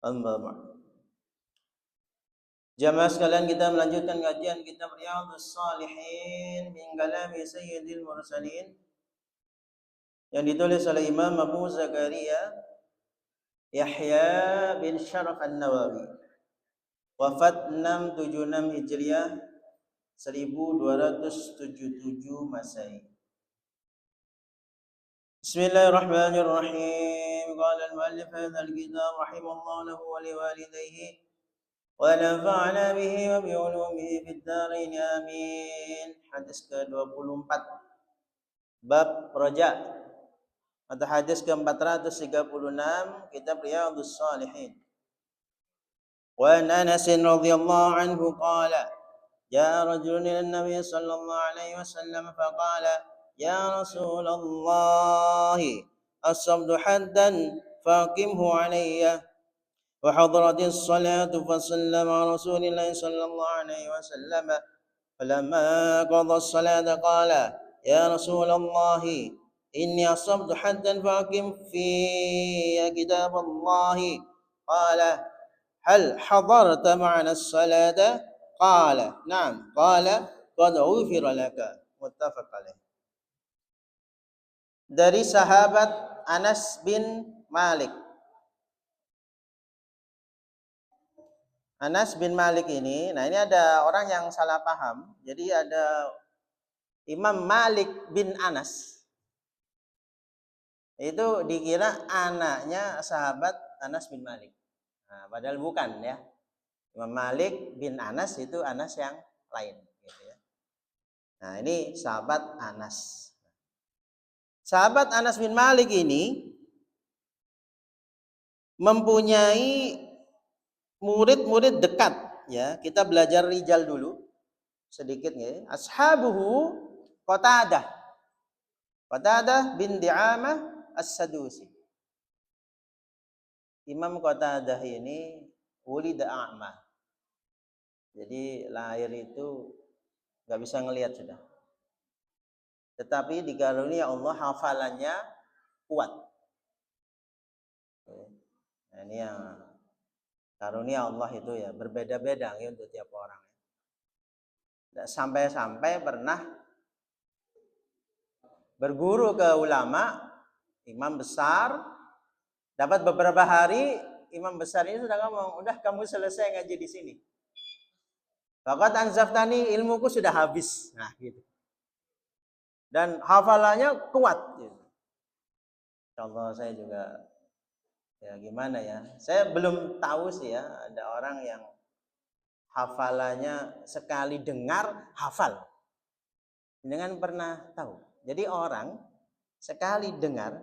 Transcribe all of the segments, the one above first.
Amma ba'd. Jamaah sekalian, kita melanjutkan kajian kitab Riyadhus Shalihin min kalami Sayyidil Mursalin yang ditulis oleh Imam Abu Zakaria Yahya bin Syaraf An-Nawawi, wafat 676 Hijriah 1277 Masehi. Bismillahirrahmanirrahim. Qala al-muallif hadha al-kitab rahimahullah lahu wa liwalidayhi wa nafa'ana bihi wa bi ulumihi fid dharain amin. Hadis ke-24 bab roja atau hadis ke-436 kitab Riyadhus Shalihin. Wa Anas radhiyallahu anhu qala ja'a rajulun ila an-nabiy sallallahu alaihi wasallam faqala ya Rasulullah as-sabdu haddan faqimhu alayya وحضرت الصلاة فصلى مع رسول الله صلى الله عليه وسلم فلما قضى الصلاة قال يا رسول الله إني أصبت حدا فأقم في كتاب الله قال هل حضرت معنا الصلاة قال نعم قال قد غفر لك متفق عليه. Dari sahabat Anas bin Malik. Anas bin Malik ini, nah ini ada orang yang salah paham. Jadi ada Imam Malik bin Anas. Itu dikira anaknya sahabat Anas bin Malik. Nah, padahal bukan ya. Imam Malik bin Anas itu Anas yang lain. Gitu ya. Nah ini sahabat Anas. Sahabat Anas bin Malik ini mempunyai murid-murid dekat ya. Kita belajar rijal dulu sedikit ya. Ashabuhu Qatadah bin Di'amah As-Sadusi. Imam Qatadah ini wulida a'ma. Jadi lahir itu enggak bisa ngelihat sudah. Tetapi dikarunia Allah hafalannya kuat. Nah, ini yang karunia Allah itu ya berbeda-beda ya untuk tiap orang. Sampai-sampai pernah berguru ke ulama, imam besar, dapat beberapa hari, imam besar ini sudah ngomong, udah kamu selesai ngaji di sini. Faqad anzaftani, ilmuku sudah habis. Nah gitu. Dan hafalannya kuat. Gitu. Insyaallah saya juga ya gimana ya, saya belum tahu sih ya ada orang yang hafalannya sekali dengar hafal. Dengan pernah tahu. Jadi orang sekali dengar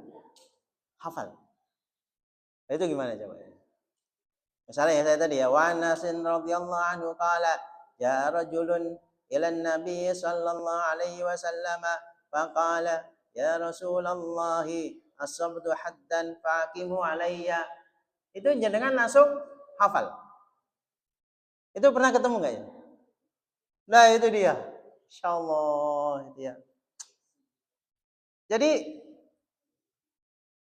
hafal. Itu gimana coba? Misalnya ya saya tadi ya, wa Anas radhiyallahu anhu qala ya rajulun ila an-nabi sallallahu alaihi wasallam faqala ya Rasulullah as-sabtu haddan faqimu alayya. Itu jenengan langsung hafal. Itu pernah ketemu enggak ya? Nah, itu dia. Insyaallah itu ya. Jadi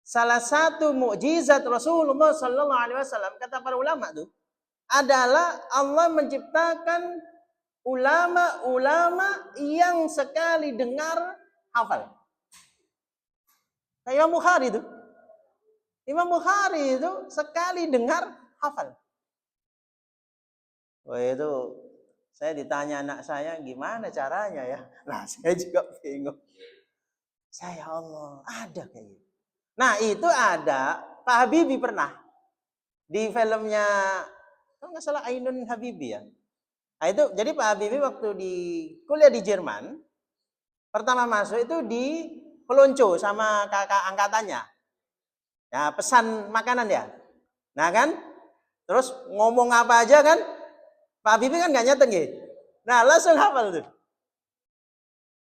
salah satu mukjizat Rasulullah sallallahu alaihi wasallam kata para ulama tuh adalah Allah menciptakan ulama-ulama yang sekali dengar hafal. Kayak Imam Bukhari itu. Imam Bukhari itu sekali dengar hafal. Wah itu saya ditanya anak saya gimana caranya ya. Nah saya juga bingung. Saya Allah ada kayak gitu. Nah itu ada Pak Habibie pernah di filmnya kalau nggak salah Ainun Habibie ya. Nah itu jadi Pak Habibie waktu di kuliah di Jerman pertama masuk itu di pelonco sama kakak angkatannya. Ya pesan makanan ya. Nah kan terus ngomong apa aja kan Pak Habibie kan nggak nyeteng ya. Nah langsung hafal tuh.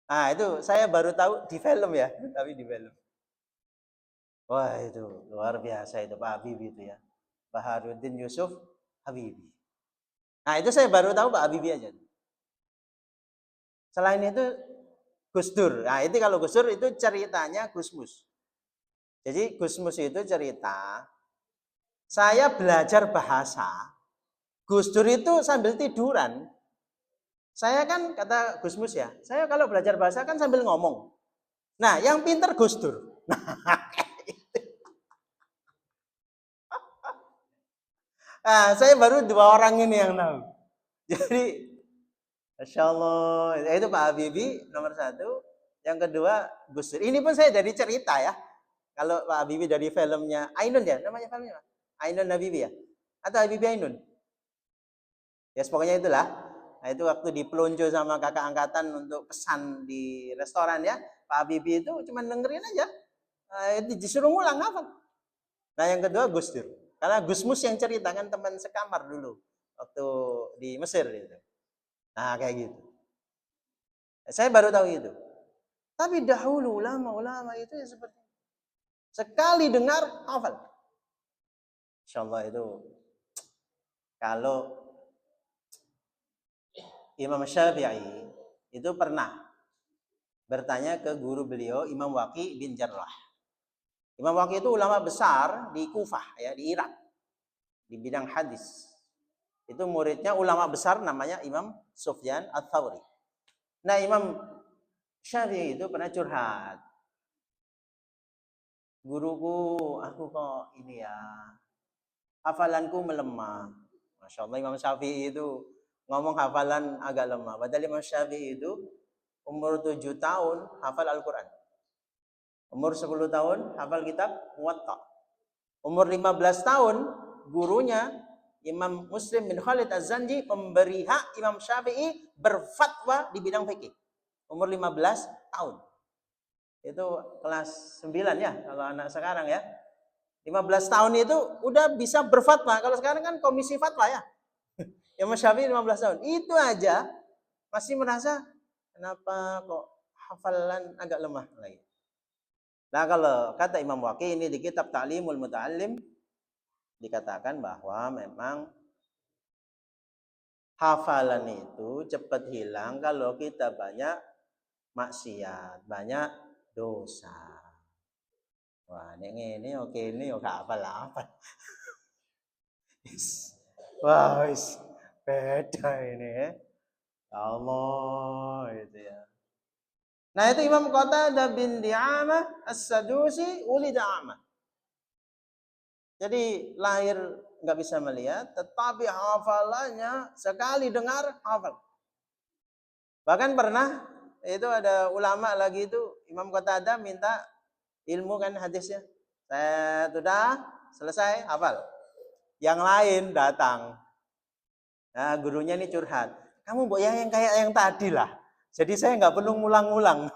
Nah itu saya baru tahu di film ya, tapi di film. Wah itu luar biasa itu Pak Habibie itu ya. Baharuddin Yusuf Habibie. Nah itu saya baru tahu Pak Habibie aja. Selain itu Gus Dur. Nah itu kalau Gus Dur itu ceritanya Gusmus. Jadi Gusmus itu cerita Saya belajar bahasa, Gus Dur itu sambil tiduran. Saya kan, kata Gus Mus ya, saya kalau belajar bahasa kan sambil ngomong. Nah, yang pinter Gus Dur. Nah, saya baru 2 orang ini yang tahu. Jadi, Masya Allah, itu Pak Habibie nomor 1. Yang kedua, Gus Dur. Ini pun saya jadi cerita ya. Kalau Pak Habibie dari filmnya Ainun ya, namanya filmnya apa? Ainun Habibie ya? Atau Habibie Ainun? Ya, pokoknya itulah. Nah, itu waktu dipelonco sama kakak angkatan untuk pesan di restoran ya. Pak Habibie itu cuma dengerin aja. Itu disuruh ngulang apa? Nah, yang kedua Gus Dur. Karena Gus Mus yang ceritakan teman sekamar dulu waktu di Mesir gitu. Nah, kayak gitu. Saya baru tahu itu. Tapi dahulu ulama-ulama itu ya seperti sekali dengar hafal. Insyaallah itu kalau Imam Syafi'i itu pernah bertanya ke guru beliau Imam Waqi bin Jarrah. Imam Waqi itu ulama besar di Kufah ya, di Irak, di bidang hadis. Itu muridnya ulama besar namanya Imam Sufyan Ats-Tsauri. Nah, Imam Syafi'i itu pernah curhat. Guruku, aku kok ini ya, hafalanku melemah. Masya Allah, Imam Syafi'i itu ngomong hafalan agak lemah. Padahal Imam Syafi'i itu umur 7 tahun hafal Al-Quran. Umur 10 tahun hafal kitab Muwatta. Umur 15 tahun gurunya Imam Muslim bin Khalid Az-Zanji memberi hak Imam Syafi'i berfatwa di bidang fikih. Umur 15 tahun. Itu kelas 9 ya kalau anak sekarang ya. 15 tahun itu udah bisa berfatwa. Kalau sekarang kan komisi fatwa ya. Imam Syafi'i 15 tahun. Itu aja masih merasa kenapa kok hafalan agak lemah lagi. Nah, kalau kata Imam Waqi ini di kitab Ta'limul Muta'allim dikatakan bahwa memang hafalan itu cepat hilang kalau kita banyak maksiat, banyak dosa. Wah, ini oke ini gak hafal-hafal. Wah, beda ini ya. Allah itu ya. Nah, itu Imam Qatadah bin Di'amah As-Sadusi ulida a'ma. Jadi lahir nggak bisa melihat, tetapi hafalannya sekali dengar hafal. Bahkan pernah itu ada ulama lagi itu Imam Qatadah minta ilmu kan hadisnya. Saya sudah selesai hafal. Yang lain datang. Nah, gurunya ini curhat. Kamu mbok yang kayak yang tadi lah. Jadi saya nggak perlu ngulang-ngulang.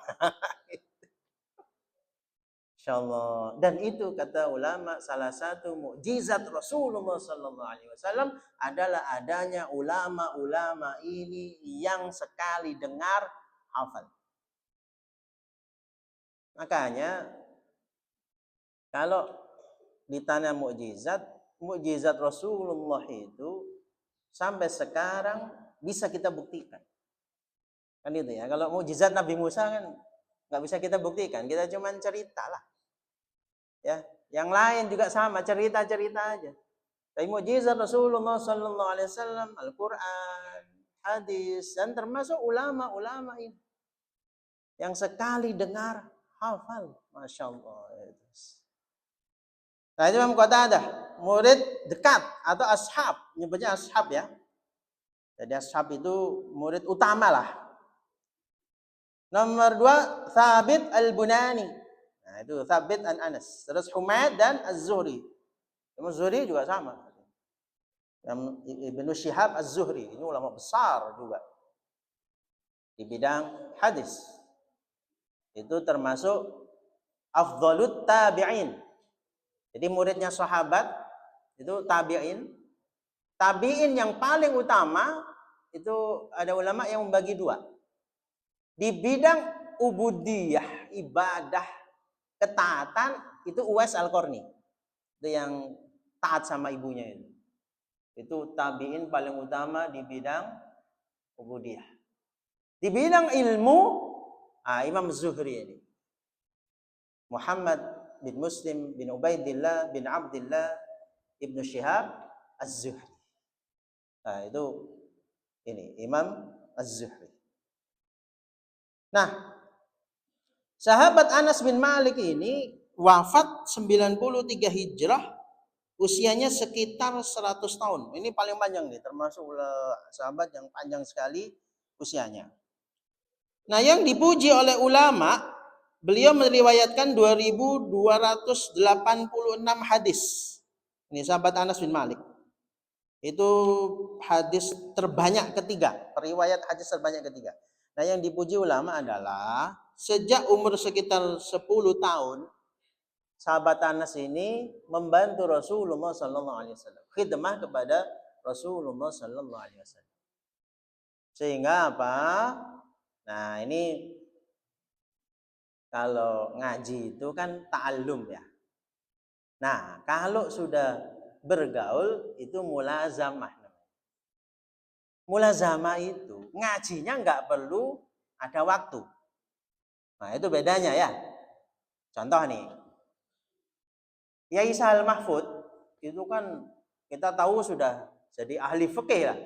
Insyaallah. Dan itu kata ulama salah satu mukjizat Rasulullah sallallahu alaihi wasallam adalah adanya ulama-ulama ini yang sekali dengar hafal. Makanya kalau ditanya mukjizat, mukjizat Rasulullah itu sampai sekarang bisa kita buktikan. Kan itu ya. Kalau mukjizat Nabi Musa kan nggak bisa kita buktikan, kita cuma cerita lah. Ya, yang lain juga sama, cerita-cerita aja. Tapi mukjizat Rasulullah sallallahu alaihi wasallam, Al-Qur'an, hadis dan termasuk ulama-ulama ini yang sekali dengar hafal, Masya Allah. Nah, itu Imam Qatadah, murid dekat atau ashab, nyebutnya ashab ya. Jadi ashab itu murid utama lah. Nomor 2, Thabit Al-Bunani. Nah, itu Thabit an Anas. Terus Humaid dan Az-Zuhri. Az-Zuhri juga sama. Ibnu Syihab Az-Zuhri, ini ulama besar juga di bidang hadis. Itu termasuk afdhalut tabi'in. Jadi muridnya sahabat itu tabi'in. Tabi'in yang paling utama itu ada ulama yang membagi 2. Di bidang ubudiyah, ibadah, ketaatan itu Uwais Al-Qarni. Itu yang taat sama ibunya itu. Itu tabi'in paling utama di bidang ubudiyah. Di bidang ilmu, Imam Zuhri ini. Muhammad bin Muslim bin Ubaidillah bin Abdillah Ibnu Syihab Az-Zuhri. Nah, itu ini Imam Az-Zuhri. Nah, sahabat Anas bin Malik ini wafat 93 Hijrah, usianya sekitar 100 tahun. Ini paling panjang nih, termasuk sahabat yang panjang sekali usianya. Nah, yang dipuji oleh ulama, beliau meriwayatkan 2286 hadis. Ini sahabat Anas bin Malik. Itu hadis terbanyak ketiga, periwayat hadis terbanyak ketiga. Nah, yang dipuji ulama adalah sejak umur sekitar 10 tahun sahabat Anas ini membantu Rasulullah sallallahu alaihi wasallam, khidmah kepada Rasulullah sallallahu alaihi wasallam. Sehingga apa? Nah, ini kalau ngaji itu kan ta'allum ya. Nah, kalau sudah bergaul itu mulazamah. Mulazamah itu ngajinya nggak perlu ada waktu. Nah, itu bedanya ya. Contoh nih, Yai Sahal Mahfud itu kan kita tahu sudah jadi ahli fikih lah.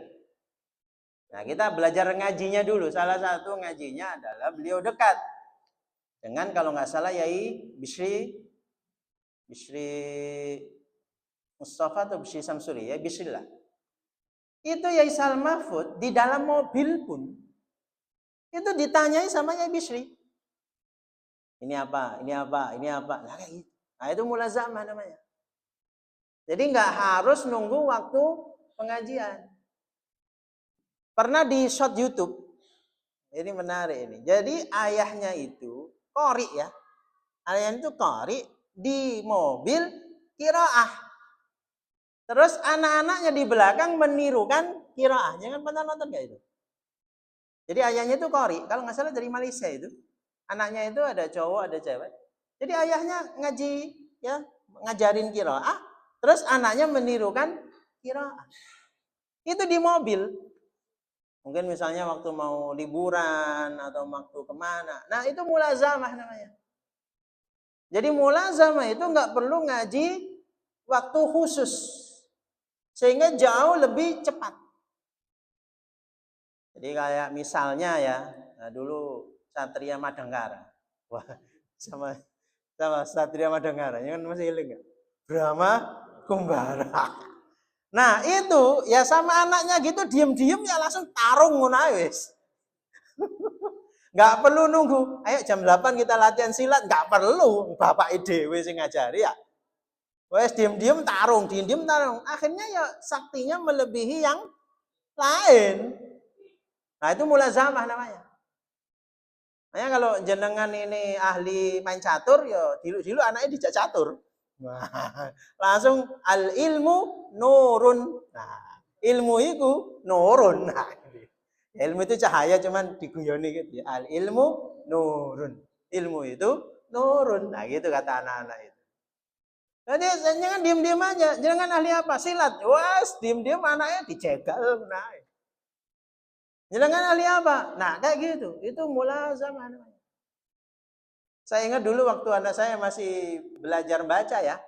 Nah, kita belajar ngajinya dulu. Salah satu ngajinya adalah beliau dekat dengan kalau nggak salah Yai Bishri Mustafa atau Bishri Samsuri ya, Bishri lah. Itu Yai Sahal Mahfud di dalam mobil pun itu ditanyai sama Yai Bishri. Ini apa? Ini apa? Ini apa? Nah, kayak gitu. Nah, itu mulazamah namanya. Jadi nggak harus nunggu waktu pengajian. Pernah di shot YouTube. Ini menarik ini. Jadi ayahnya itu qori ya. Ayahnya itu qori di mobil qiraah. Terus anak-anaknya di belakang menirukan qiraah. Jangan pernah nonton nggak itu? Jadi ayahnya itu qori. Kalau nggak salah dari Malaysia itu. Anaknya itu ada cowok, ada cewek. Jadi ayahnya ngaji ya, ngajarin qiraah. Terus anaknya menirukan qiraah. Itu di mobil. Mungkin misalnya waktu mau liburan atau waktu kemana. Nah, itu mulazamah namanya. Jadi mulazamah itu nggak perlu ngaji waktu khusus. Sehingga jauh lebih cepat. Jadi kayak misalnya ya, nah dulu Satria Madangkara. Wah, sama Satria Madangkara. Ini kan masih ingat nggak? Brahma Kumbara. Nah, itu ya sama anaknya gitu diem-diem ya langsung tarung ngono wis. Nggak perlu nunggu. Ayo jam 8 kita latihan silat, nggak perlu. Bapak dhewe sing ngajari ya. Wes diem-diem tarung, diem-diem tarung. Akhirnya ya saktinya melebihi yang lain. Nah, itu mulazamah namanya. Makanya kalau jenengan ini ahli main catur ya dulu anaknya dijak catur. Nah, langsung al ilmu nurun. Nah, ilmu itu nurun. Nah, ilmu itu cahaya cuman diguyoni gitu ya. Al ilmu nurun. Ilmu itu nurun. Nah, gitu kata anak-anak itu. Jadi jangan diem-diem aja. Jangan ahli apa? Silat. Wah, diem-diem anaknya dicegal. Nah, jangan ahli apa? Nah, kayak gitu. Itu mulazamah namanya. Saya ingat dulu waktu anak saya masih belajar baca ya.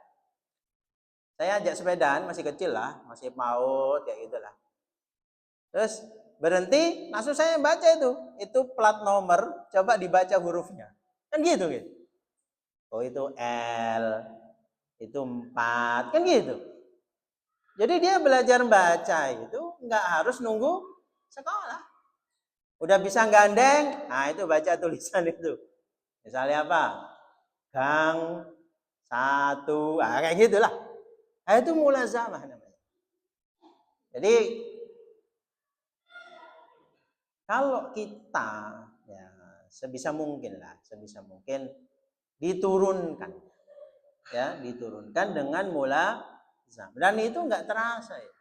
Saya ajak sepedaan, masih kecil lah, masih PAUD kayak gitulah. Terus berhenti, langsung saya baca itu plat nomor, coba dibaca hurufnya. Kan gitu gitu. Oh, itu L, itu 4, kan gitu. Jadi dia belajar baca itu nggak harus nunggu sekolah. Udah bisa gandeng, nah itu baca tulisan itu. Misalnya apa? Gang 1, kayak gitulah. Nah, itu mulazamah namanya. Jadi kalau kita ya sebisa mungkin diturunkan ya, diturunkan dengan mulazamah. Dan itu nggak terasa ya.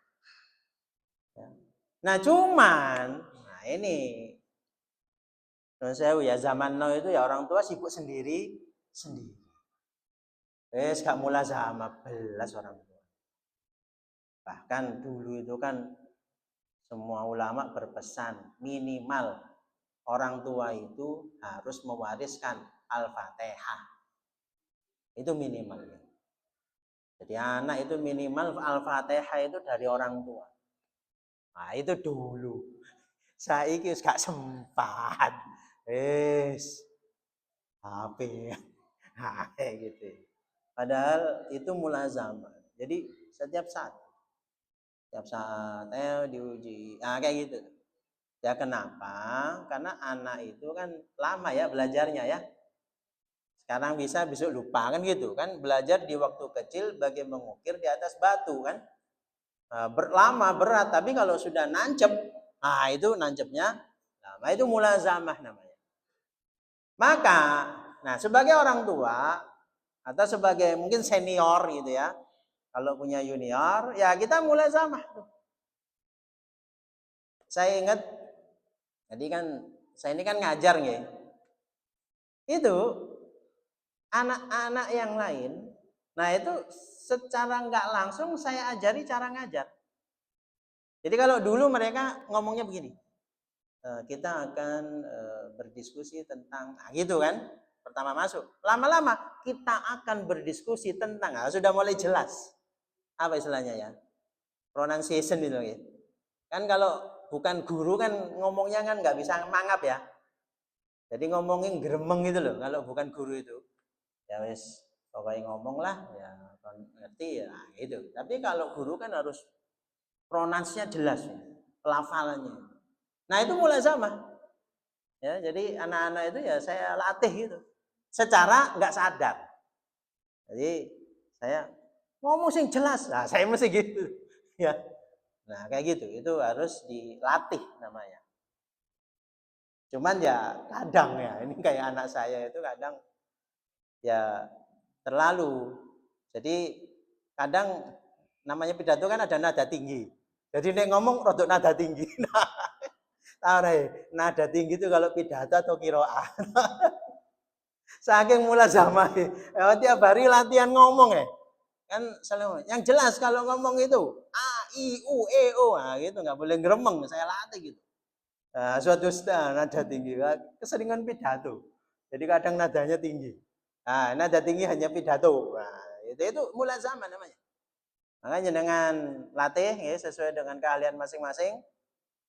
Nah, cuman ini saya ya zaman now itu ya orang tua sibuk sendiri. Gak mulazamah belas orang tua. Bahkan dulu itu kan semua ulama berpesan minimal orang tua itu harus mewariskan Al-Fatihah. Itu minimal. Jadi anak itu minimal Al-Fatihah itu dari orang tua. Nah, itu dulu. Saiki wis gak sempat. HP. Nah, kayak gitu. Padahal itu mulazamah. Jadi setiap saat diuji. Nah, kayak gitu. Ya kenapa? Karena anak itu kan lama ya belajarnya ya. Sekarang bisa, besok lupa kan gitu kan. Belajar di waktu kecil bagi mengukir di atas batu kan. Lama berat, tapi kalau sudah nancep, nah itu nancepnya lama, itu mulazamah namanya. Maka, nah sebagai orang tua atau sebagai mungkin senior gitu ya, kalau punya junior, ya kita mulazamah. Saya ingat, jadi kan saya ini kan ngajar nih, itu anak-anak yang lain, nah itu secara nggak langsung saya ajari cara ngajar. Jadi kalau dulu mereka ngomongnya begini, kita akan berdiskusi tentang gitu kan, pertama masuk, lama-lama kita akan berdiskusi tentang, sudah mulai jelas apa istilahnya ya, pronunciation itu ya. Kan kalau bukan guru kan ngomongnya kan nggak bisa mangap ya, jadi ngomongin gremeng gitu loh kalau bukan guru itu. Ya wes pokoknya ngomong lah ya, ngerti ya gitu. Tapi kalau guru kan harus pronounsnya jelas ya, pelafalannya. Nah itu mulai sama ya, jadi anak-anak itu ya saya latih gitu secara nggak sadar. Jadi saya ngomong sing jelas, nah saya mesti gitu ya. Nah kayak gitu, itu harus dilatih namanya. Cuman ya kadang ya, ini kayak anak saya itu kadang ya terlalu. Jadi kadang namanya pidato kan ada nada tinggi. Jadi nek ngomong rodok nada tinggi. Nah, tahu deh, nada tinggi itu kalau pidato atau kiroah. Saking mulai zaman, tiap hari latihan ngomong ya. Kan selalu yang jelas kalau ngomong itu a i u e o, nah gitu nggak boleh ngeremeng, saya latih gitu. Nah, suatu saat nada tinggi, keseringan pidato. Jadi kadang nadanya tinggi. Nah, nada tinggi hanya pidato. Nah, itu mulai zaman namanya. Makanya dengan latih ya, sesuai dengan keahlian masing-masing.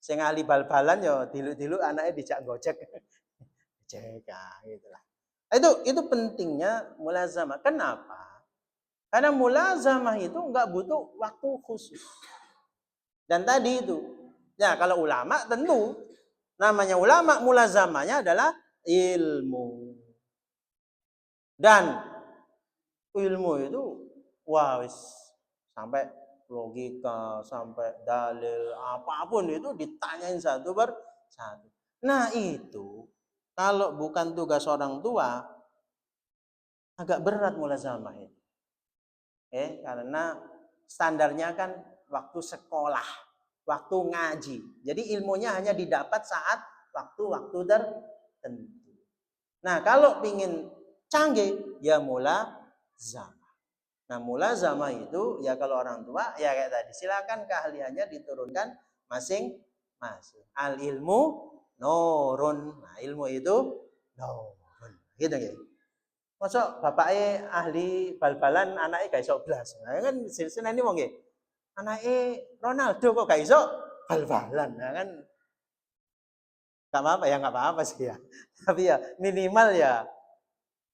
Sing ahli bal-balan ya dilu-dilu anaknya dijak gojek. Cek, gitu lah. Itu pentingnya mulazamah. Kenapa? Karena mulazamah itu nggak butuh waktu khusus. Dan tadi itu, ya kalau ulama tentu namanya ulama mulazamahnya adalah ilmu. Dan ilmu itu wah wis sampai logika, sampai dalil, apapun itu ditanyain satu per satu. Nah itu kalau bukan tugas orang tua agak berat mulazamah itu. Karena standarnya kan waktu sekolah, waktu ngaji. Jadi ilmunya hanya didapat saat waktu-waktu tertentu. Nah, kalau ingin canggih ya mulazamah. Nah, mulazamah itu ya kalau orang tua ya kayak tadi, silakan keahliannya diturunkan masing-masing. Al ilmu nurun. Nah, ilmu itu nurun. Gitu ya. Masa bapaknya ahli bal-balan, anaknya gak iso blas. Nah, kan seneni wong nggih. Anaknya Ronaldo kok gak iso bal-balan. Nah, kan gak apa-apa ya, gak apa-apa sih ya. Tapi ya minimal ya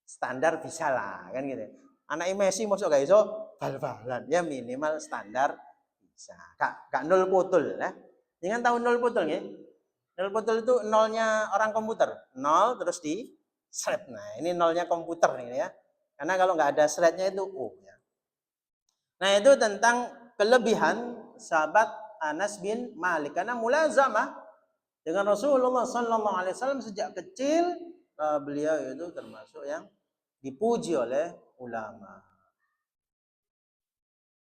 standar bisa lah kan gitu. Anaknya Messi masa gak iso bal-balan. Ya minimal standar bisa. Gak nol putul ya. Jangan tahu nol putul nggih. Nol putul itu nolnya orang komputer. Nol terus di shred. Nah, ini nolnya komputer ini ya. Karena kalau nggak ada shrednya itu U ya. Nah, itu tentang kelebihan sahabat Anas bin Malik karena mulazamah dengan Rasulullah sallallahu alaihi wasallam sejak kecil, beliau itu termasuk yang dipuji oleh ulama.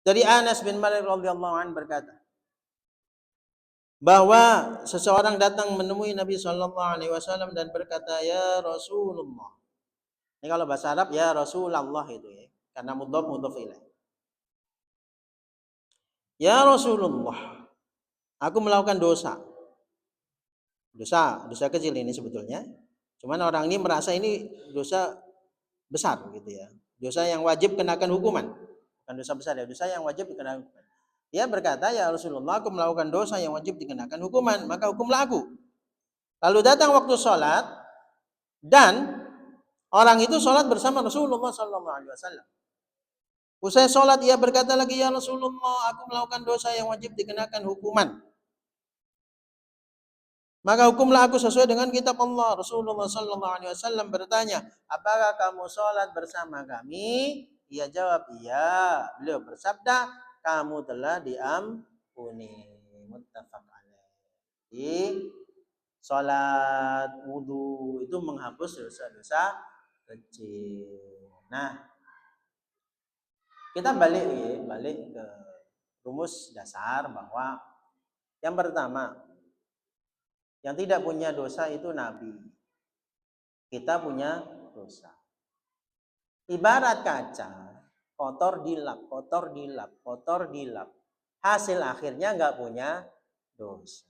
Dari Anas bin Malik radhiyallahu anhu berkata, bahwa seseorang datang menemui Nabi Shallallahu Alaihi Wasallam dan berkata, ya Rasulullah. Ini kalau bahasa Arab ya Rasulullah itu ya, karena mudhof ilaih. Ya Rasulullah, aku melakukan dosa kecil ini sebetulnya. Cuman orang ini merasa ini dosa besar gitu ya, dosa yang wajib kenakan hukuman. bukan dosa besar ya, dosa yang wajib dikenakan hukuman. Dia berkata, ya Rasulullah, aku melakukan dosa yang wajib dikenakan hukuman, maka hukumlah aku. Lalu datang waktu sholat, dan orang itu sholat bersama Rasulullah SAW. Usai sholat ia berkata lagi, ya Rasulullah, aku melakukan dosa yang wajib dikenakan hukuman, maka hukumlah aku sesuai dengan kitab Allah. Rasulullah SAW bertanya, apakah kamu sholat bersama kami? Ia jawab, iya. Beliau bersabda, kamu telah diampuni. Muttafaq alaih. Sholat wudu itu menghapus dosa-dosa kecil. Nah, kita balik ke rumus dasar bahwa yang pertama, yang tidak punya dosa itu Nabi. Kita punya dosa. Ibarat kaca, kotor dilap, kotor dilap, kotor dilap. Hasil akhirnya nggak punya dosa.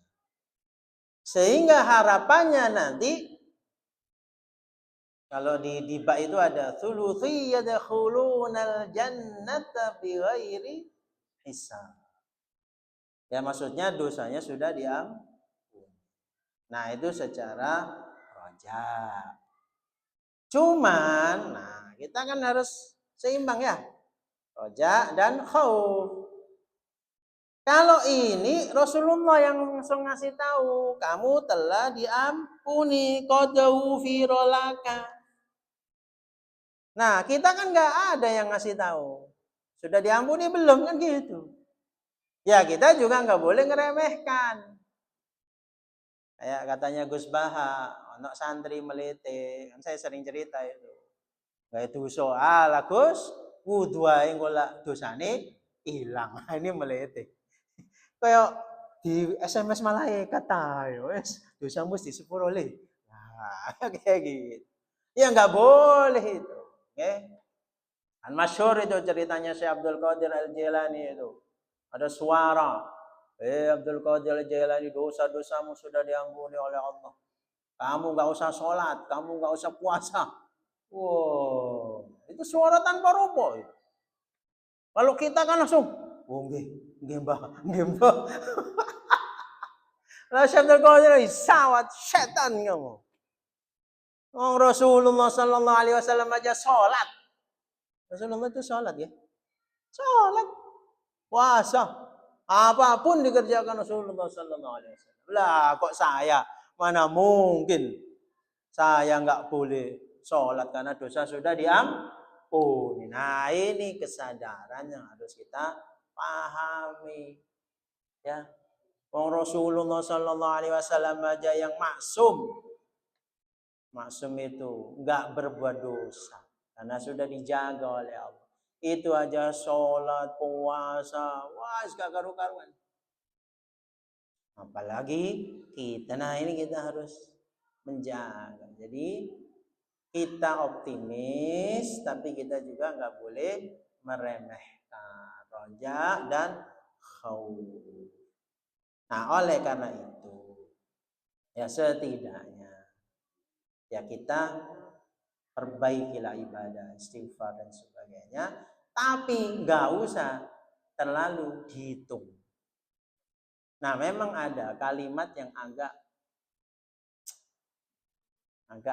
Sehingga harapannya nanti, kalau di bab itu ada thuluthi yadkhulunal jannata bighairi hisab. Ya maksudnya dosanya sudah diampuni. Nah, itu secara raja. Cuman, nah kita kan harus seimbang ya. Raja dan khauf. Kalau ini Rasulullah yang langsung ngasih tahu, kamu telah diampuni, qad ghufira laka. Nah, kita kan nggak ada yang ngasih tahu. Sudah diampuni belum kan gitu. Ya kita juga nggak boleh ngeremehkan. Kayak katanya Gus Baha, anak santri melete, kan saya sering cerita itu. Gak itu soal Gus, wudu ae golek dosane hilang. Ini melete. Kayak di SMS malaikat ayo wes dosamu disepuro le. Nah, kayak gitu. Ya nggak boleh itu. Oke. Kan masyhur itu ceritanya Syekh Abdul Qadir Al-Jailani itu. Ada suara, Abdul Qadir Al-Jailani, dosa-dosamu sudah diampuni oleh Allah. Kamu nggak usah sholat, kamu nggak usah puasa. Wow, itu suara tanpa rupa. Kalau kita kan langsung, oh nggih Mbah, nggih Mbah. Lah Syekh Abdul Qadir sawat setan kamu. Oh, Rasulullah sallallahu alaihi wasallam aja sholat. Rasulullah itu sholat ya. Sholat, puasa, apapun dikerjakan Rasulullah sallallahu alaihi wasallam. Lah kok saya, mana mungkin saya nggak boleh sholat karena dosa sudah diampuni. Nah, ini kesadaran yang harus kita pahami. Ya, Rasulullah sallallahu alaihi wasallam aja yang maksum. Maksum itu nggak berbuat dosa karena sudah dijaga oleh Allah. Itu aja sholat, puasa, wah gak karu-karuan. Apalagi kita, nah ini kita harus menjaga. Jadi kita optimis, tapi kita juga nggak boleh meremehkan roja dan khauf. Nah, oleh karena itu, ya setidaknya ya kita perbaikilah ibadah, istighfar dan sebagainya, tapi nggak usah terlalu dihitung. Nah, memang ada kalimat yang agak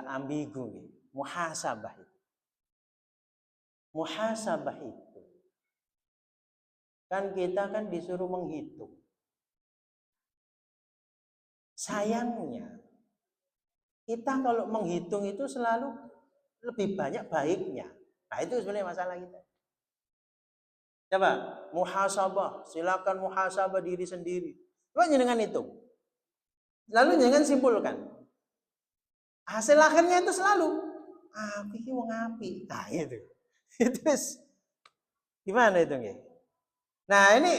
ambigu nih, muhasabah itu. Muhasabah itu kan kita kan disuruh menghitung. Sayangnya kita kalau menghitung itu selalu lebih banyak baiknya. Nah, itu sebenarnya masalah kita. Coba muhasabah, silakan muhasabah diri sendiri. Coba jenengan hitung. Lalu jangan simpulkan. Hasil akhirnya itu selalu api ki wong api. Nah, itu. Terus gimana itu nggih? Nah, ini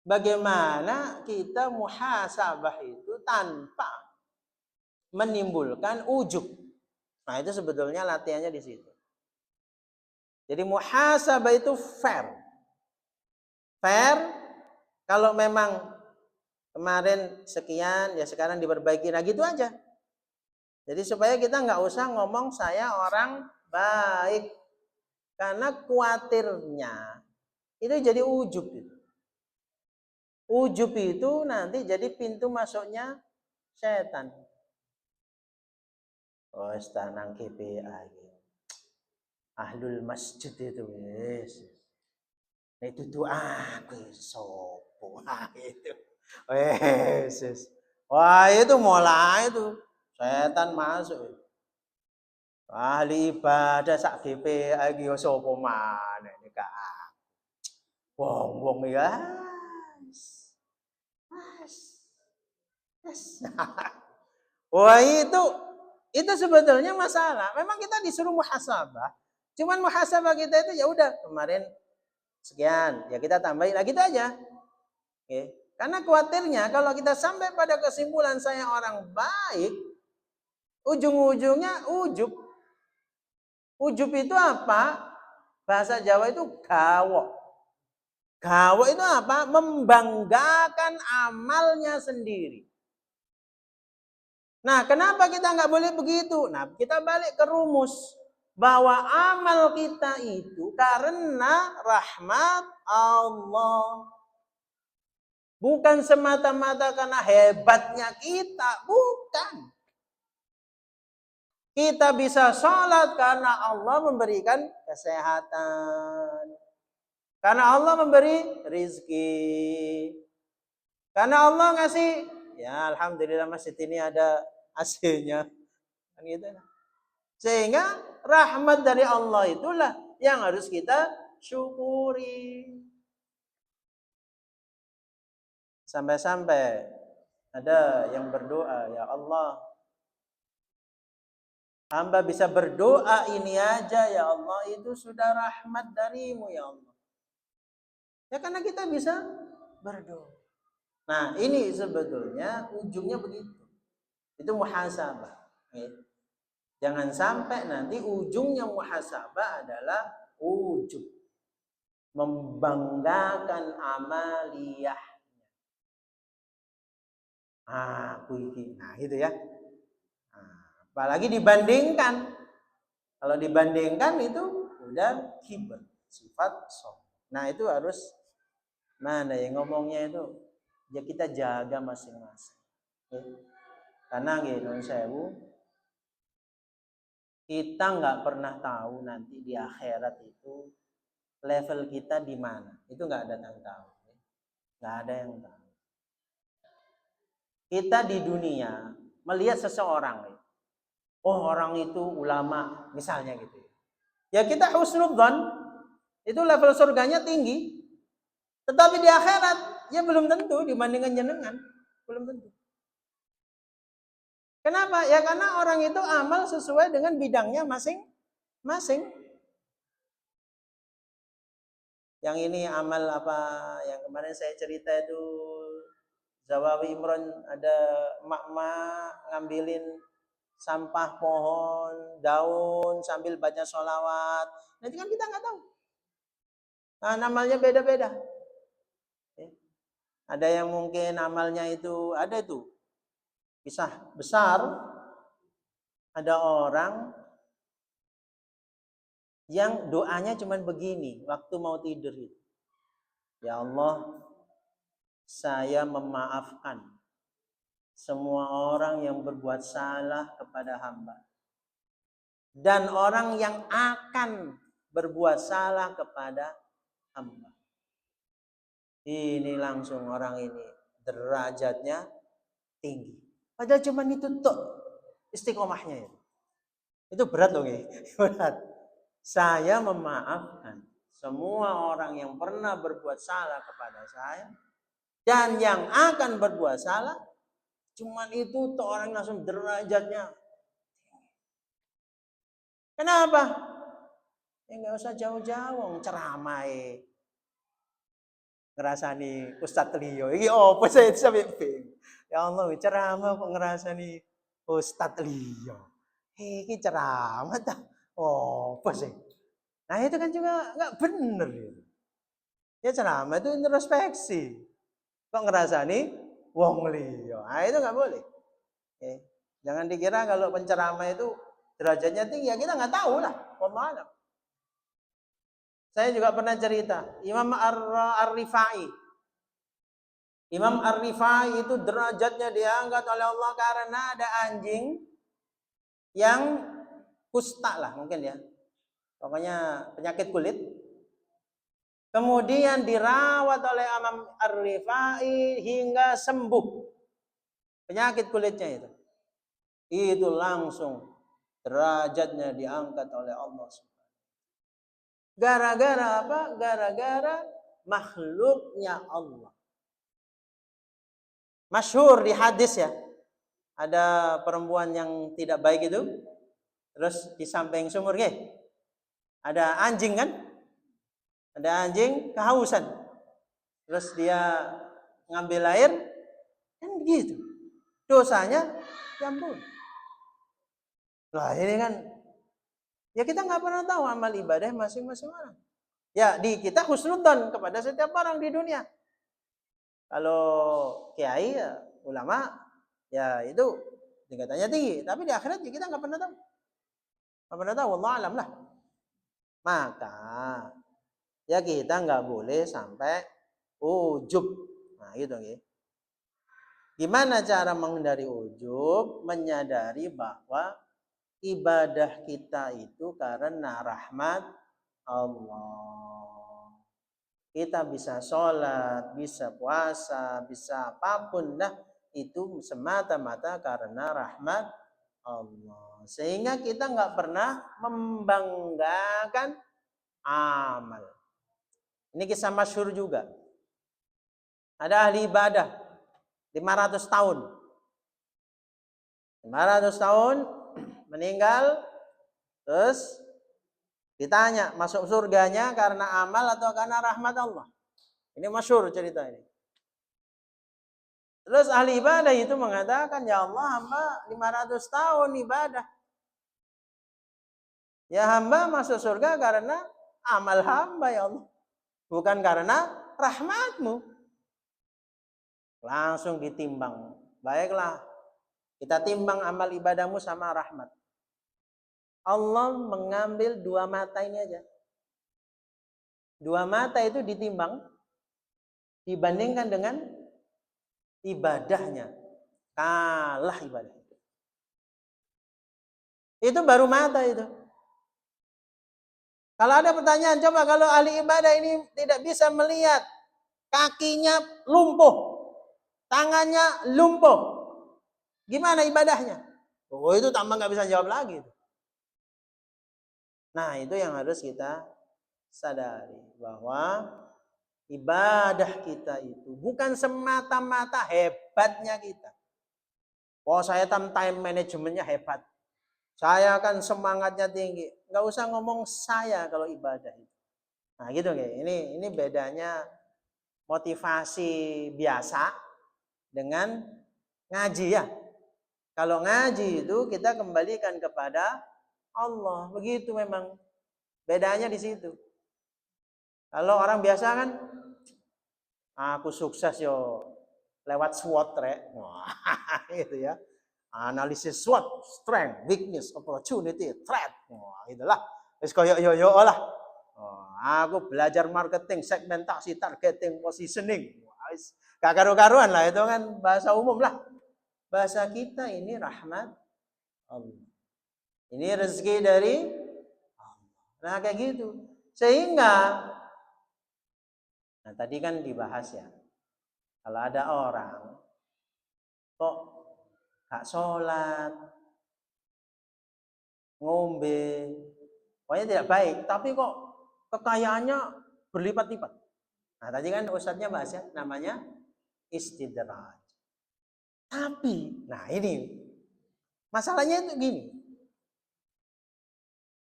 bagaimana kita muhasabah itu tanpa menimbulkan ujub. Nah, itu sebetulnya latihannya di situ. Jadi muhasabah itu fair. Fair kalau memang kemarin sekian, ya sekarang diperbaiki. Nah, gitu aja. Jadi supaya kita nggak usah ngomong saya orang baik. Karena khawatirnya itu jadi ujub itu. Ujub itu nanti jadi pintu masuknya setan. Oh, tanang KPA. Ahlul masjid itu wis. Nah, itu tuh aku sopo itu. Wes. Wah, itu mulai itu setan masuk. Ahli ibadah sak GPA iki yo sapa maneh nek wong-wong ya. Wah, itu sebetulnya masalah. Memang kita disuruh muhasabah. Cuman muhasabah kita itu ya udah kemarin sekian, ya kita tambahin lagi itu aja. Oke. Karena khawatirnya kalau kita sampai pada kesimpulan saya orang baik, ujung-ujungnya ujub. Ujub itu apa? Bahasa Jawa itu gawok. Gawok itu apa? Membanggakan amalnya sendiri. Nah, kenapa kita nggak boleh begitu? Nah, kita balik ke rumus bahwa amal kita itu karena rahmat Allah. Bukan semata-mata karena hebatnya kita, bukan. Kita bisa sholat karena Allah memberikan kesehatan. Karena Allah memberi rizki. Karena Allah ngasih, ya alhamdulillah masjid ini ada AC-nya. Kan gitu. Sehingga rahmat dari Allah itulah yang harus kita syukuri. Sampai-sampai ada yang berdoa, ya Allah, hamba bisa berdoa ini aja ya Allah, itu sudah rahmat darimu ya Allah. Ya karena kita bisa berdoa. Nah ini sebetulnya ujungnya begitu. Itu muhasabah. Jangan sampai nanti ujungnya muhasabah adalah ujub. Membanggakan amaliyah. Nah itu ya. Nah, apalagi dibandingkan. Kalau dibandingkan itu udah kibar. Sifat sombong. Nah itu harus mana yang ngomongnya itu ya kita jaga masing-masing. Karena gitu sewu kita nggak pernah tahu nanti di akhirat itu level kita di mana. Itu nggak ada yang tahu. Nggak ada yang tahu. Kita di dunia melihat seseorang, oh orang itu ulama misalnya gitu. Ya kita husnudzon, itu level surganya tinggi. Tetapi di akhirat ya belum tentu dibandingkan jenengan, belum tentu. Kenapa? Ya karena orang itu amal sesuai dengan bidangnya masing-masing. Yang ini amal apa yang kemarin saya cerita itu Zawawi Imron, ada emak-emak ngambilin sampah pohon, daun sambil baca sholawat. Nanti kan kita nggak tahu. Nah, amalnya beda-beda. Ada yang mungkin amalnya itu ada itu kisah besar. Ada orang yang doanya cuma begini waktu mau tidur itu. Ya Allah, saya memaafkan semua orang yang berbuat salah kepada hamba. Dan orang yang akan berbuat salah kepada hamba. Ini langsung orang ini derajatnya tinggi. Padahal cuma itu tuh istiqomahnya itu. Itu berat loh, berat. Saya memaafkan semua orang yang pernah berbuat salah kepada saya dan yang akan berbuat salah. Cuman itu tuh orang langsung derajatnya. Kenapa? Ya nggak usah jauh-jauh ceramah. Ngerasani Ustadz Lio. Iki opo saya sampai bingung. Ya Allah, ceramah kok ngerasani Ustadz Lio. Iki ceramah dah. Opo sih? Nah itu kan juga nggak bener. Ya ceramah itu introspeksi. Kok ngerasani wong liya. Nah itu nggak boleh. Jangan dikira kalau penceramah itu derajatnya tinggi. Ya kita nggak tahu lah. Wallah alam. Saya juga pernah cerita, Imam Ar-Rifai. Imam Ar-Rifai itu derajatnya diangkat oleh Allah karena ada anjing yang kusta lah mungkin ya. Pokoknya penyakit kulit. Kemudian dirawat oleh Imam Ar-Rifai hingga sembuh penyakit kulitnya itu. Itu langsung derajatnya diangkat oleh Allah. Gara-gara apa? Gara-gara makhluknya Allah. Masyhur di hadis ya. Ada perempuan yang tidak baik itu. Terus di samping sumur ada anjing kan? Ada anjing kehausan. Terus dia ngambil air kan begitu. Dosanya diampuni. Lah ini kan ya kita nggak pernah tahu amal ibadah masing-masing orang. Ya di kita husnudzon kepada setiap orang di dunia. Kalau kiai ya, ulama ya itu tingkatannya tinggi, tapi di akhirat ya kita nggak pernah tahu. Nggak pernah tahu, wallahu alam lah. Maka ya kita nggak boleh sampai ujub. Nah gitu ya. Gimana cara menghindari ujub? Menyadari bahwa ibadah kita itu karena rahmat Allah. Kita bisa sholat, bisa puasa, bisa apapun dah itu semata-mata karena rahmat Allah. Sehingga kita nggak pernah membanggakan amal. Ini kisah masyhur juga. Ada ahli ibadah 500 tahun. 500 tahun meninggal, terus ditanya masuk surganya karena amal atau karena rahmat Allah. Ini masyhur cerita ini. Terus ahli ibadah itu mengatakan, ya Allah, hamba 500 tahun ibadah. Ya hamba masuk surga karena amal hamba ya Allah. Bukan karena rahmatmu. Langsung ditimbang. Baiklah, kita timbang amal ibadahmu sama rahmat. Allah mengambil 2 mata ini aja. 2 mata itu ditimbang, dibandingkan dengan ibadahnya. Kalah ibadah. Itu baru mata itu. Kalau ada pertanyaan, coba kalau ahli ibadah ini tidak bisa melihat, kakinya lumpuh, tangannya lumpuh, gimana ibadahnya? Oh itu tambah nggak bisa jawab lagi. Nah itu yang harus kita sadari, bahwa ibadah kita itu bukan semata-mata hebatnya kita. Oh saya time manajemennya hebat, saya kan semangatnya tinggi. Nggak usah ngomong saya kalau ibadah itu. Nah gitu ini bedanya motivasi biasa dengan ngaji ya. Kalau ngaji itu kita kembalikan kepada Allah. Begitu memang bedanya di situ. Kalau orang biasa kan, aku sukses yo lewat SWOT wah gitu ya. Analisis SWOT, strength, weakness, opportunity, threat. Wah itulah. Wis koyo yo lah. Oh, aku belajar marketing, segmentasi, targeting, positioning. Wah, gak karu-karuan lah, itu kan bahasa umum lah. Bahasa kita ini rahmat Allah. Ini rezeki dari Allah. Nah kayak gitu. Sehingga, nah tadi kan dibahas ya, kalau ada orang kok gak sholat, ngombe, pokoknya tidak baik, tapi kok kekayaannya berlipat-lipat. Nah tadi kan ustadznya bahas ya, namanya istidraj. Tapi, nah ini masalahnya itu gini.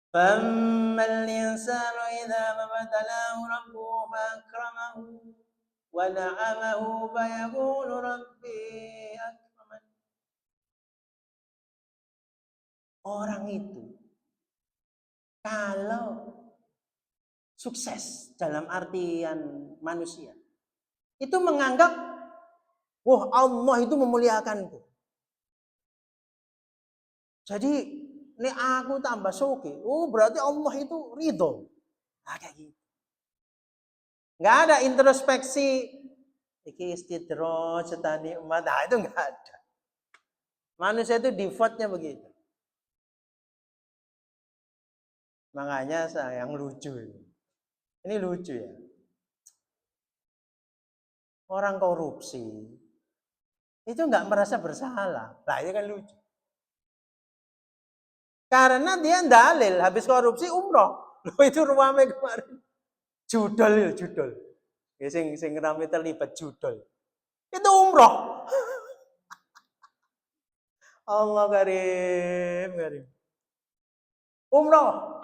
Fammal insanu idza mabtalahu rabbuhu fakramahu wa na'amahu fa yaqulu rabbi akraman. Orang itu kalau sukses dalam artian manusia itu menganggap wah Allah itu memuliakanku. Jadi ini aku tambah soge. Oh berarti Allah itu ridho. Nah kayak gitu. Nggak ada introspeksi. Iki istidroj setani umat. Nah, itu nggak ada. Manusia itu defaultnya begitu. Makanya saya yang lucu ini. Ini lucu ya. Orang korupsi itu nggak merasa bersalah. Nah, ini kan lucu. Karena dia dalil habis korupsi umroh. Loh, itu ruame kemarin. Judol ya, judol. Ya sing rame terlibat judol. Itu umroh. Allah karim, karim. Umroh.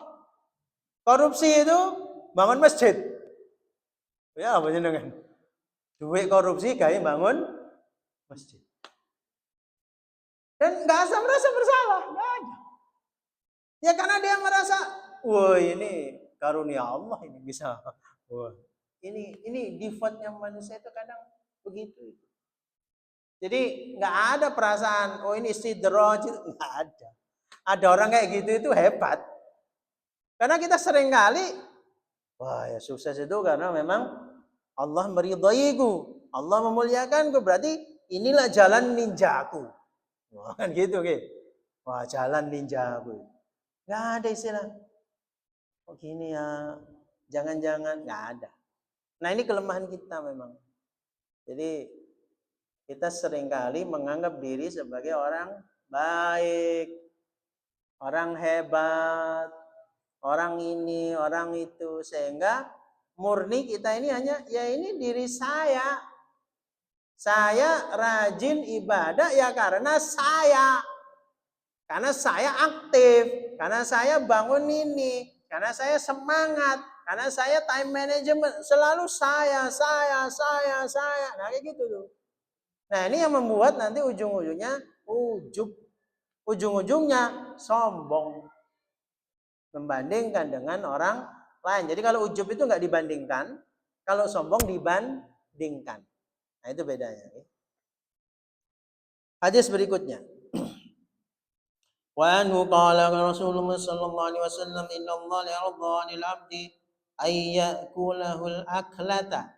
Korupsi itu bangun masjid. Ya, apa jenengan? Duit korupsi kayak bangun masjid. Dan nggak usah merasa bersalah, nggak ada. Ya karena dia merasa, wah ini karunia Allah ini bisa. Wah, ini defaultnya manusia itu kadang begitu. Jadi nggak ada perasaan, oh ini istidraj, nggak ada. Ada orang kayak gitu itu hebat. Karena kita sering kali, wah ya sukses itu karena memang Allah meridhoiku, Allah memuliakanku, berarti inilah jalan ninjaku. Wah, kan gitu, gitu. Wah, jalan ninjaku. Nggak ada istilah. Kok gini ya? Jangan-jangan nggak ada. Nah ini kelemahan kita memang. Jadi kita seringkali menganggap diri sebagai orang baik, orang hebat, orang ini, orang itu, sehingga murni kita ini hanya ya ini diri saya. Saya rajin ibadah ya karena saya aktif, karena saya bangun ini, karena saya semangat, karena saya time management, selalu saya. Nah kayak gitu tuh. Nah ini yang membuat nanti ujung-ujungnya ujub, ujung-ujungnya sombong membandingkan dengan orang lain. Jadi kalau ujub itu nggak dibandingkan, kalau sombong dibandingkan. Nah itu bedanya. Hadis berikutnya. Wa anhu qala Rasulullah sallallahu alaihi wasallam inna Allah la yarda 'anil 'abdi ay ya'kulahu al-aklata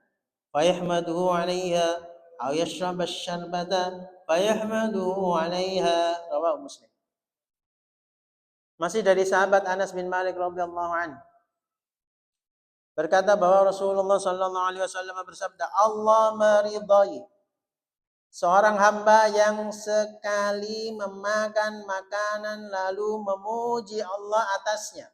fayahmaduhu 'alayha aw yashraba asy-syarbata fayahmaduhu 'alayha rawahu Muslim. Masih dari sahabat Anas bin Malik radhiyallahu anhu. Berkata bahwa Rasulullah sallallahu alaihi wasallam bersabda, Allah meridhai seorang hamba yang sekali memakan makanan lalu memuji Allah atasnya.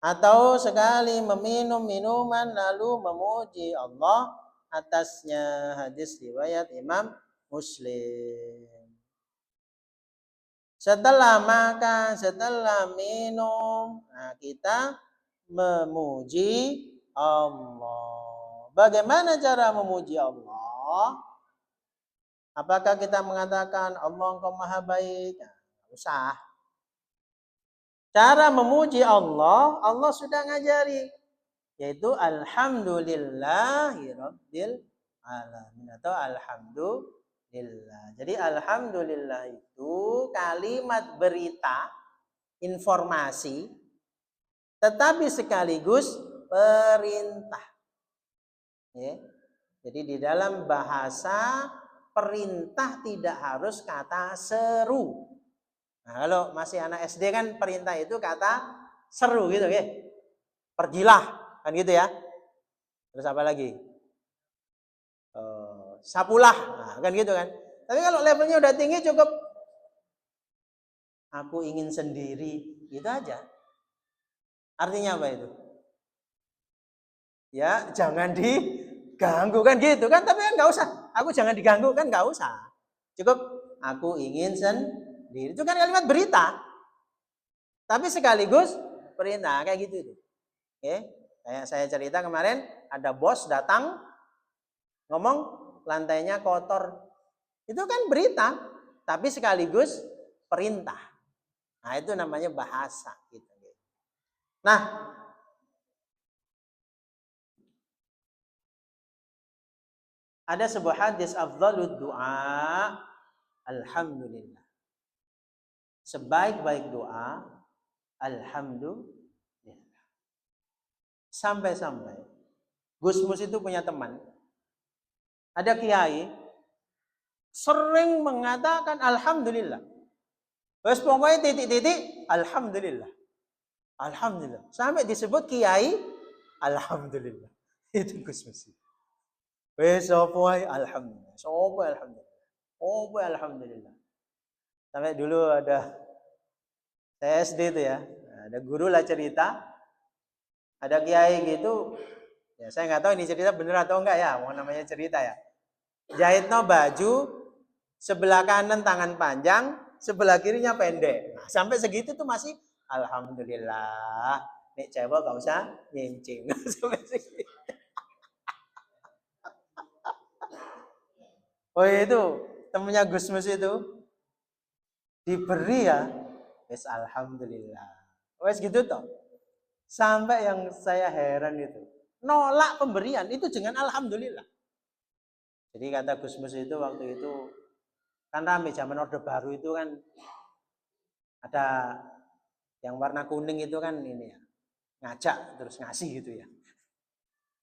Atau sekali meminum minuman lalu memuji Allah atasnya. Hadis riwayat Imam Muslim. Setelah makan, setelah minum, nah kita memuji Allah. Bagaimana cara memuji Allah? Apakah kita mengatakan Allah engkau maha baik? Nah, usah. Cara memuji Allah, Allah sudah ngajari. Yaitu alhamdulillahirabbil alamin atau alhamdulillah. Jadi alhamdulillah itu kalimat berita, informasi, tetapi sekaligus perintah. Ya. Jadi di dalam bahasa perintah tidak harus kata seru. Nah, kalau masih anak SD kan perintah itu kata seru gitu ya. Pergilah, kan gitu ya. Terus apa lagi? Sapulah, nah, kan gitu kan. Tapi kalau levelnya udah tinggi cukup aku ingin sendiri, gitu aja. Artinya apa itu? Ya, jangan diganggu kan gitu kan, tapi kan nggak usah. Aku jangan diganggu kan nggak usah. Cukup aku ingin sendiri. Itu kan kalimat berita. Tapi sekaligus perintah kayak gitu itu. Oke, kayak saya cerita kemarin ada bos datang ngomong lantainya kotor. Itu kan berita, tapi sekaligus perintah. Nah, itu namanya bahasa gitu. Nah, ada sebuah hadis afdhalud du'a alhamdulillah. Sebaik-baik doa alhamdulillah. Sampai-sampai Gus Mus itu punya teman. Ada kiai sering mengatakan alhamdulillah. Wes pokoknya titik-titik alhamdulillah. Alhamdulillah. Sampai disebut kiai alhamdulillah. Itu Gus Mus. Wes sopo alhamdulillah. Sopo alhamdulillah. Sopo alhamdulillah. Sampai dulu ada saya SD itu ya. Ada guru lah cerita. Ada kiai gitu. Ya saya nggak tahu ini cerita bener atau enggak ya. Mau namanya cerita ya. Jahitno baju sebelah kanan tangan panjang, sebelah kirinya pendek. Nah, sampai segitu tuh masih alhamdulillah. Nek cewek gak usah nyincing. Sampai segitu. Oh itu temennya Gus Mus itu diberi ya. Wes alhamdulillah. Wes gitu toh. Sampai yang saya heran itu nolak pemberian itu dengan alhamdulillah. Jadi kata Gus Mus itu waktu itu kan rame zaman Orde Baru itu kan ada yang warna kuning itu kan ini ya ngajak terus ngasih gitu ya.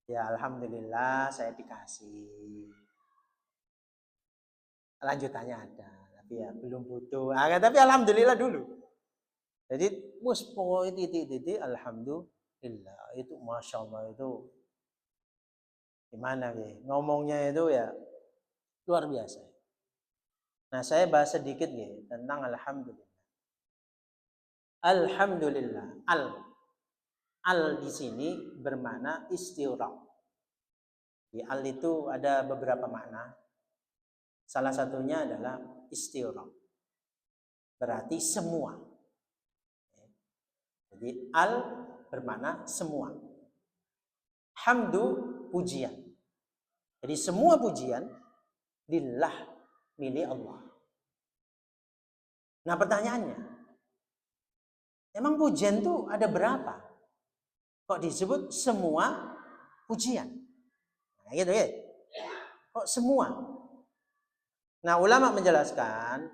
Ya alhamdulillah saya dikasih. Lanjutannya ada, tapi ya belum butuh. Tapi alhamdulillah dulu. Jadi muspo titik-titik alhamdulillah itu masya Allah itu gimana ya ngomongnya itu ya luar biasa. Nah saya bahas sedikit ya tentang alhamdulillah. Alhamdulillah al di sini bermakna istighraq. Di al itu ada beberapa makna. Salah satunya adalah istighraq. Berarti semua. Jadi al bermakna semua. Hamdu pujian. Jadi semua pujian lillah milik Allah. Nah pertanyaannya, emang pujian itu ada berapa? Kok disebut semua pujian? Nah, gitu ya. Kok semua? Nah ulama menjelaskan,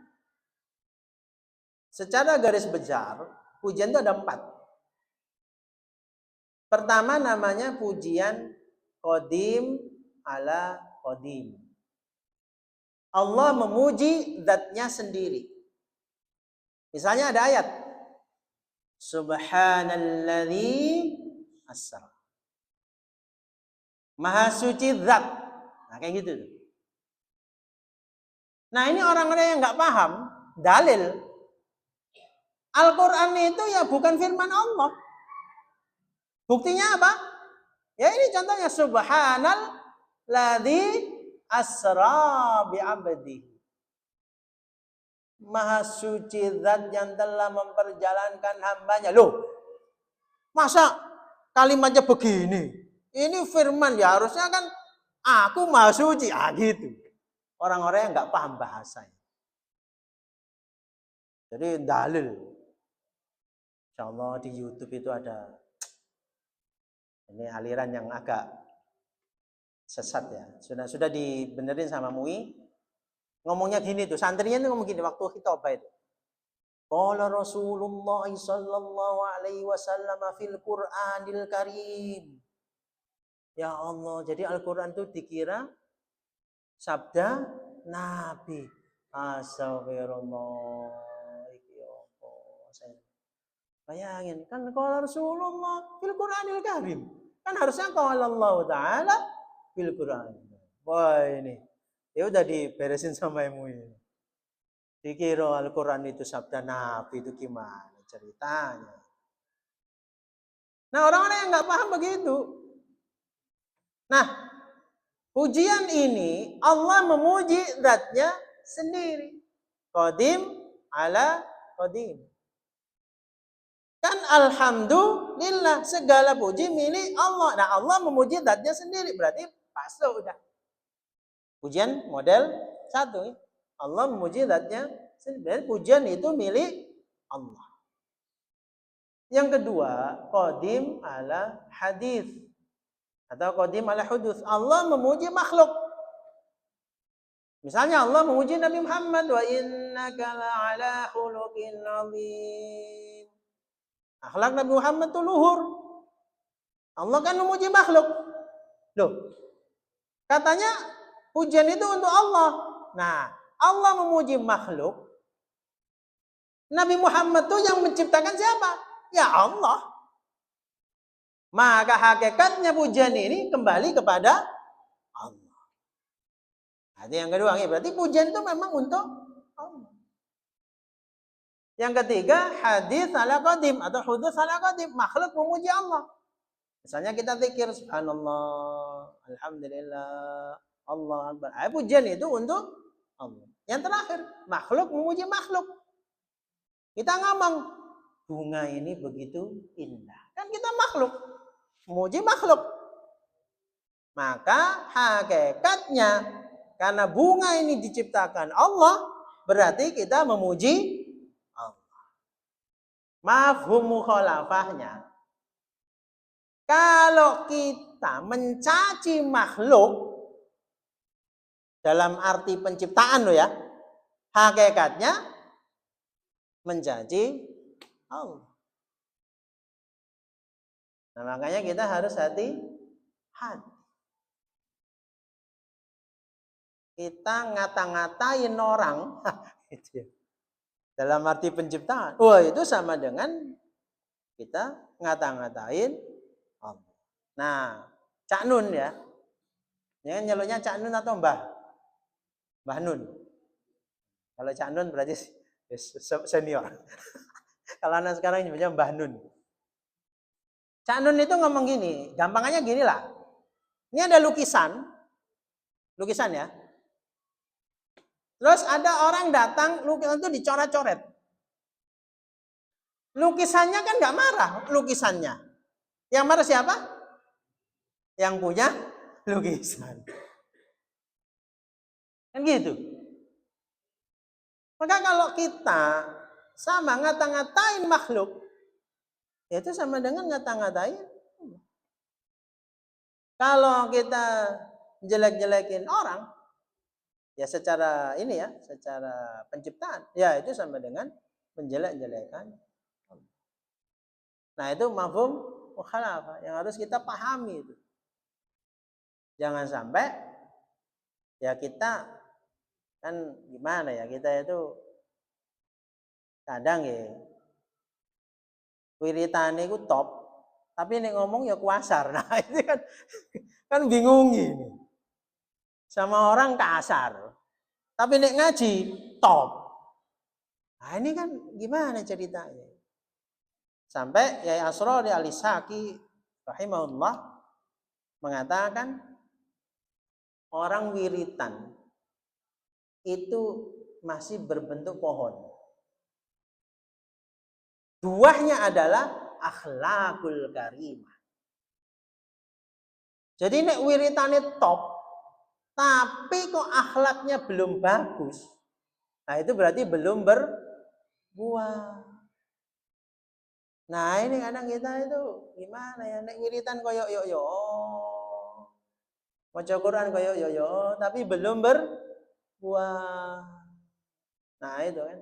secara garis besar, pujian itu ada 4. Pertama namanya pujian qadim ala qadim. Allah memuji zatnya sendiri. Misalnya ada ayat. Subhanalladzi asra. Maha suci zat. Nah kayak gitu. Nah ini orang-orang yang nggak paham dalil. Al-Quran itu ya bukan firman Allah. Buktinya apa? Ya ini contohnya subhanalladzi asra bi'abdihi. Maha suci zat yang telah memperjalankan hambanya. Loh, masa kalimatnya begini? Ini firman ya harusnya kan aku maha suci. Gitu. Orang-orang yang nggak paham bahasanya. Jadi dalil. Insyaallah di YouTube itu ada. Ini aliran yang agak sesat ya. Sudah dibenerin sama MUI. Ngomongnya gini tuh, santrinya tuh ngomong gini waktu khitbah itu. Qala Rasulullah sallallahu alaihi wasallam fil Qur'anil Karim. Ya Allah, jadi Al-Qur'an itu dikira sabda Nabi. Astagfirullah. Iki apa? Bayangin, kan qala Rasulullah fil Qur'anil Karim. Kan harusnya qala Allah Ta'ala fil Qur'an. Wah ini. Ya udah diberesin sama MUI. Dikira Al-Quran itu sabda Nabi itu gimana ceritanya. Nah orang-orang yang nggak paham begitu. Nah pujian ini Allah memuji zatnya sendiri. Qadim ala qadim. Kan alhamdulillah segala puji milik Allah. Nah Allah memuji zatnya sendiri berarti pas udah. Pujian model 1 ya. Allah memuji zatnya sendiri. Pujian itu milik Allah. Yang kedua, qadim ala hadis atau qadim ala hudus. Allah memuji makhluk. Misalnya Allah memuji Nabi Muhammad wa innaka la'ala khuluqin 'azim. Akhlak Nabi Muhammad itu luhur. Allah kan memuji makhluk. Loh, katanya pujian itu untuk Allah. Nah, Allah memuji makhluk. Nabi Muhammad tuh yang menciptakan siapa? Ya Allah. Maka hakikatnya pujian ini kembali kepada Allah. Nah, yang kedua, berarti pujian itu memang untuk Allah. Yang ketiga, hadis ala qadim atau hudus ala qadim. Makhluk memuji Allah. Misalnya kita zikir subhanallah, alhamdulillah, Allah akbar. Pujian itu untuk Allah. Yang terakhir, makhluk memuji makhluk. Kita ngomong, bunga ini begitu indah. Kan kita makhluk, memuji makhluk. Maka hakikatnya, karena bunga ini diciptakan Allah, berarti kita memuji Allah. Mafhum mukhalafahnya, kalau kita mencaci makhluk dalam arti penciptaan loh ya, hakikatnya mencaci Allah. Nah, makanya kita harus hati-hati. Kita ngata-ngatain orang dalam arti penciptaan. Wah, itu sama dengan kita ngata-ngatain Allah. Nah, Cak Nun ya. Ya nyeluknya Cak Nun atau Mbah? Mbah Nun. Kalau Cak Nun berarti senior. Kalau anak sekarang nyebutnya Mbah Nun. Cak Nun itu ngomong gini, gampangannya gini lah. Ini ada lukisan ya. Terus ada orang datang, lukisan itu dicoret-coret. Lukisannya kan nggak marah, lukisannya. Yang marah siapa? Yang punya lukisan. Kan gitu. Maka kalau kita sama ngata-ngatain makhluk, itu sama dengan ngata-ngatain. Kalau kita jelek-jelekin orang, ya secara ini ya, secara penciptaan, ya itu sama dengan menjelek-jelekan. Nah, itu mafhum mukhalafah yang harus kita pahami itu. Jangan sampai ya kita kan gimana ya, kita itu kadang ya wiritane itu top, tapi ini ngomong ya kuasar. Nah, itu kan bingung ini. Sama orang kasar. Tapi nek ngaji top. Nah, ini kan gimana ceritanya? Sampai Yai Asrori Alisaki rahimahullah mengatakan orang wiritan itu masih berbentuk pohon. Buahnya adalah akhlakul karimah. Jadi nek wiritane top, tapi kok akhlaknya belum bagus. Nah, itu berarti belum berbuah. Nah, ini kadang kita itu gimana ya, nek wiritan koyo yo. Maca Quran koyo yo, tapi belum berbuah. Nah, itu kan.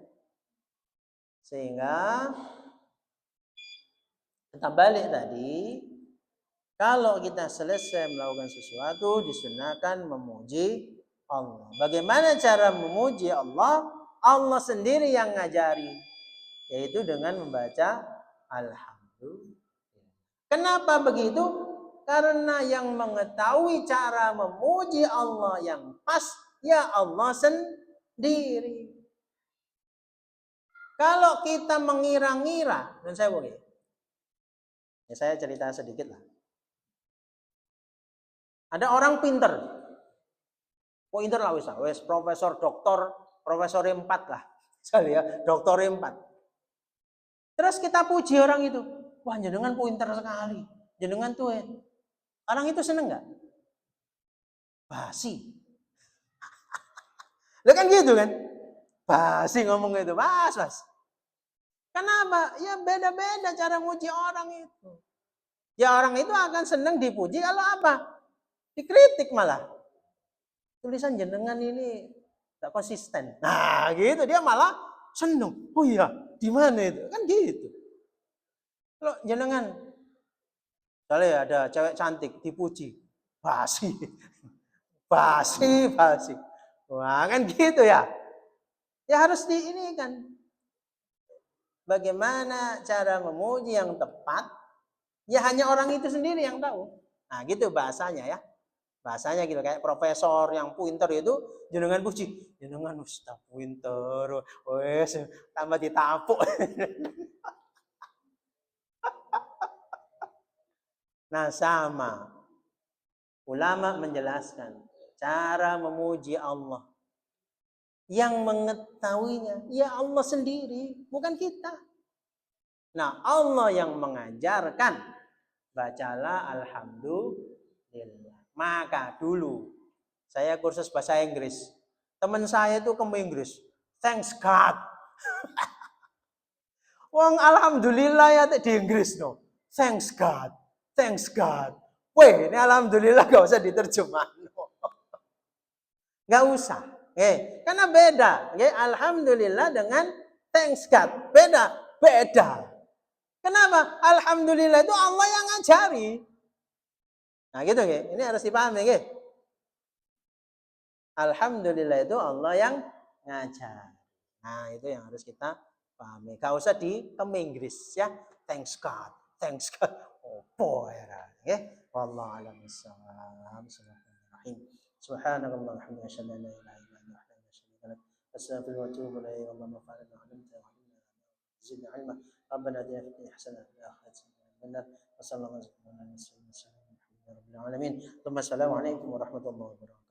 Sehingga kita balik tadi, kalau kita selesai melakukan sesuatu, disunahkan memuji Allah. Bagaimana cara memuji Allah? Allah sendiri yang ngajari, yaitu dengan membaca Alhamdulillah. Kenapa begitu? Karena yang mengetahui cara memuji Allah yang pas, ya Allah sendiri. Kalau kita mengira-ngira, dan saya boleh, ya saya cerita sedikit lah. Ada orang pinter. Pinter lah wis profesor, doktor, profesor 4 lah. Sekali ya, doktor 4. Terus kita puji orang itu. Wah, jenengan pinter sekali. Jenengan tuh orang itu seneng enggak? Basi. Lo kan gitu kan? Basi ngomong itu, mas. Kenapa? Ya beda-beda cara muji orang itu. Ya orang itu akan seneng dipuji kalau apa? Dikritik malah. Tulisan jenengan ini tidak konsisten. Nah, gitu dia malah seneng. Oh iya, di mana itu? Kan gitu. Kalau jenengan, misalnya ada cewek cantik dipuji, Basi. Basi. Wah, kan gitu ya. Ya harus di ini kan. Bagaimana cara memuji yang tepat? Ya hanya orang itu sendiri yang tahu. Nah, gitu bahasanya ya. Bahasanya gitu kayak profesor yang pinter itu jenengan puji, jenengan ustaz pinter. Wes tambah ditapuk. Nah, sama. Ulama menjelaskan cara memuji Allah. Yang mengetahuinya ya Allah sendiri, bukan kita. Nah, Allah yang mengajarkan. Bacalah alhamdulillah. Maka dulu saya kursus bahasa Inggris. Teman saya itu ke Inggris. Thanks God. Wong alhamdulillah ya di Inggris no. Thanks God. Thanks God. Weh, ini alhamdulillah gak usah diterjemah. No. Gak usah. Karena beda. Alhamdulillah dengan thanks God. Beda. Kenapa? Alhamdulillah itu Allah yang ngajari. Nah gitu ya. Ini harus dipahami ya. Alhamdulillah itu Allah yang ngajar. Nah itu yang harus kita pahami. Gak usah di Inggris ya. Thanks God. Thanks God. Oh boy. Ya. Wallahu a'lam bishawab. Bismillahirrahmanirrahim. Subhanallah walhamdulillah asyhadu an la ilaha illa anta astaghfiruka wa astaghfiruka wa atubu ilaik. Allahumma fa'alna wa 'allamna wa 'allimna zidna 'ilma. Rabbana atina fid dunya hasanah wa fil akhirati hasanah wa sallallahu alaihi wa sallam. Assalamualaikum warahmatullahi wabarakatuh.